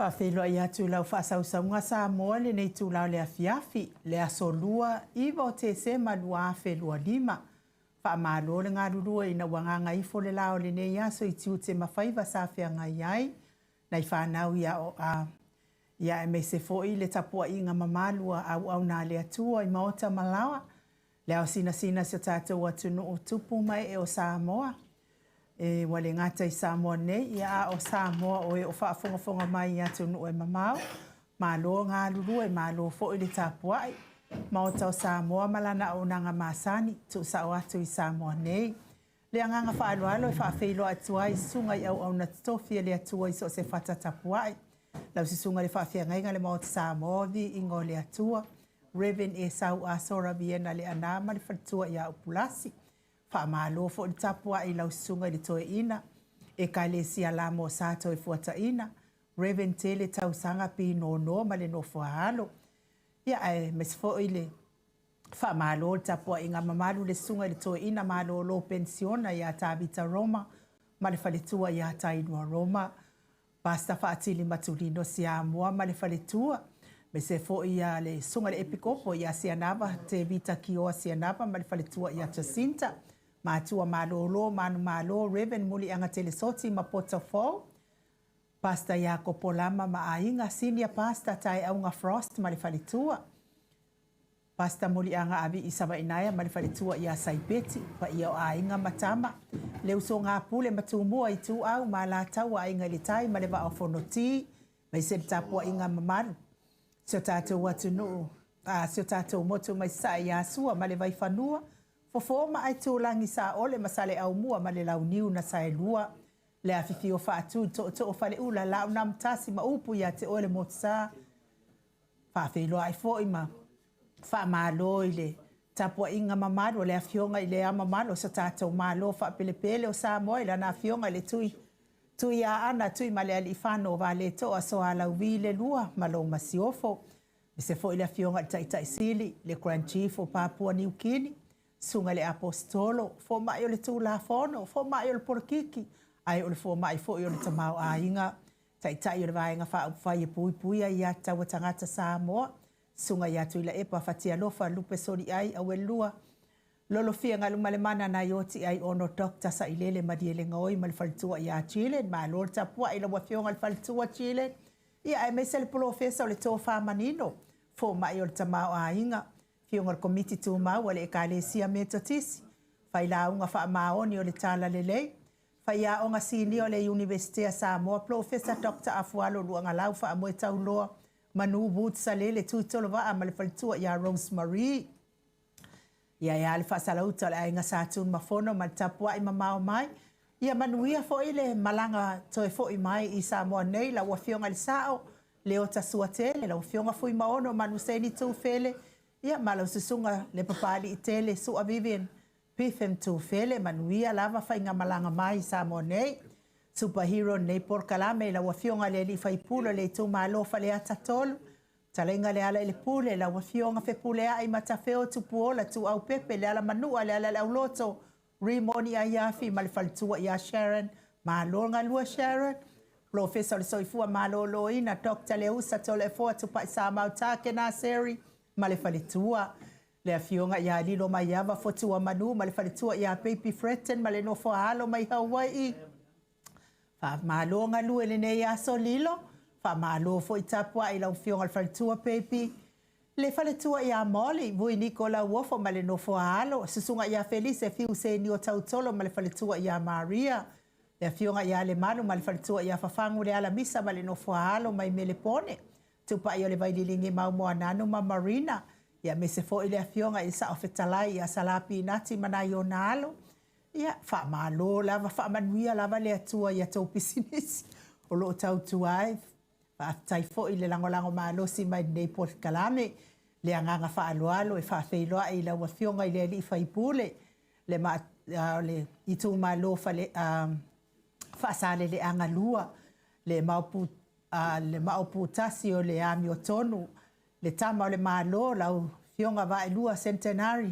Whawhelo ia tu lau whaasausanga sa moa le nei tu lau le afiafi, le aso lua, iwa o te se malua afe lua lima. Whaamalo le ngā rurua ina wanganga ifo le lao le nei aso i tiu te mawhaiva sa whia ngai ai. Nei whanau ia o a ia e me se foi le tapua i ngā mamalua au nā le atua i maota malawa. Le au sina se tātou atunu o tupu mai e o Samoa. E wale ngata i Samoa nei, ia a o Samoa o e o whaafonga mai i atunu e mamau. Malo ngā lurua e malo fo i le tapuai. Maota o Samoa malana o nanga masani, tu sa o atu i Samoa nei. Le anganga whaalualo e whaafeilo atua i sunga i au na tofia le atua i so se whata tapuai. Lau si sunga le whaafia ngainga le maota Samoa vi ingo le atua. Reverend e sau a sora viena le anama le whatua i au pulasi. Whaamalo fo i tapua i lau sunga i le toe ina. E kai le sia la mo sato i fuata ina. Reverend tele tau sanga pi no ma le no fuahalo. Ia e mes fo i le whaamalo le tapua i ngā mamalu le sunga i le toe ina malo lo pensiona i a Tabita Roma. Ma le whaletua i a Tainua Roma. Basta whaatili matulino si a mua ma le whaletua. Me se fo ia le sunga le epikopo ia Sianava, te vita ki o Sianava, ma le whaletua ia Jacinta. Ma atua malolo, manu malo, Reverend muli anga telesoti ma Potafo. Pasta ia Kopolama ma ainga, senior pasta tai aunga Frost ma le whaletua. Pasta muli anga abi isaba inaya ma le whaletua ia Saipeti, pa ia o ainga matama. Le uso ngā pule matumua i tu au, ma la tau ainga le tai, ma le wa ofonoti, ma se le tapua inga mamaru. Sio tātou atunu, sio tātou motu mai sa i asua, ma le vai whanua. Fofo ma ai tūlangi sa ole masale au mua ma le lau niu na sa e lua. Le awhiwhi o whaatu to o whale ula lau na mtasi ma upu ia te ole motu sa. Whawhelo ai fo ima. Whaamalo i le tapua inga mamaro le awhionga i le amamalo sa tātou malo whapelepele o sa moe la na awhionga le tui. Tui a ana tui ma le ali whano wa le to a so a lau vi le lua ma lo masiofo. Me se fo i le awhionga tai sili le Grand Chief o Papua New Guinea. Sunga le apostolo, fo mai o le tūla whono, fo mai o le porkiki, ai o le fo mai fo i o le tamau a inga, tai o le vaenga wha whai e pui ai a taua tangata Samoa, sunga i atu i la epa whatia lofa lupe sori ai a welua. Lolo fia ngā lumale mana na ioti ai ono dokta sa ilele madiele ngoi ma le whalitua i a Chile, ma lor tapua i la wafionga le whalitua Chile, ia ai meise le profesa o le tō whamanino, fo mai o le tamau a inga, Fionga komiti tu mau wale e kālesia me totisi. Whai la unga wha maoni o le tala lelei. Whai a onga sini o le Universitea Samoa. Professor Dr. Afualo luanga lau wha amoe tau loa. Manu boot sa lele tuitolo wa a male whalitua i a Rosemary. Ia e ale wha salauta le ainga sātun mafono ma tapua i mamao mai. Ia manuia fo i le malanga toe fo i mai i Samoa nei la wafionga le sao. Leo ta suatele la wafionga fo i maono manu seni tu fele. Ia malau susunga le papali i tele su a Vivian Pifem tu fele manuia lava whainga malanga mai Samoa nei. Superhero nei porkalame la wafionga le li whaipula le tu malofa le atatolu. Talenga le ala le pule la wafionga fe pule a i matafeo tu puola tu au pepe le ala manua le ala au loto. Rimoni a iafi ma le faltua i a Sharon. Malonga lua Sharon. Professor le soifua malolo ina Dr. Leusa tole foa tu pa Samau take na seri. Ma le whaletua. Le awhionga i a lilo mai awa fotua manu, ma le whaletua i a Baby Fretten, ma le no whaalo mai Hawaii. Wha maalonga lue le nei aso lilo. Wha maalo fo i tapua i lau whionga le whaletua Baby. Le whaletua i a Molly, vui Nicola Wofo, ma le no whaalo. Susunga i a Felice, fiu se ni o tautolo, ma le whaletua i a Maria. Le awhionga i a le manu, ma le whaletua i a whafangu le ala misa, ma le no whaalo mai Melepone. Tupa i o le vaililingi mau moa nanu ma Marina. Ia me se fo i le awhionga i sa ofetalai i a salapi nati mana i o nalo. Ia wha malo lava, wha manuia lava le atua i a tau pisinisi. O lo tau tuai. Wha tai fo i le langolango malo si mai nei Port Kalame. Le anganga wha aloalo e wha whailoa i la awhionga i le li whaipule. Le ma le itu malo wha sale le angalua. Le maupu le mauputasi o le ami o tonu, le tama o le malo, lau fionga wa elua centenary,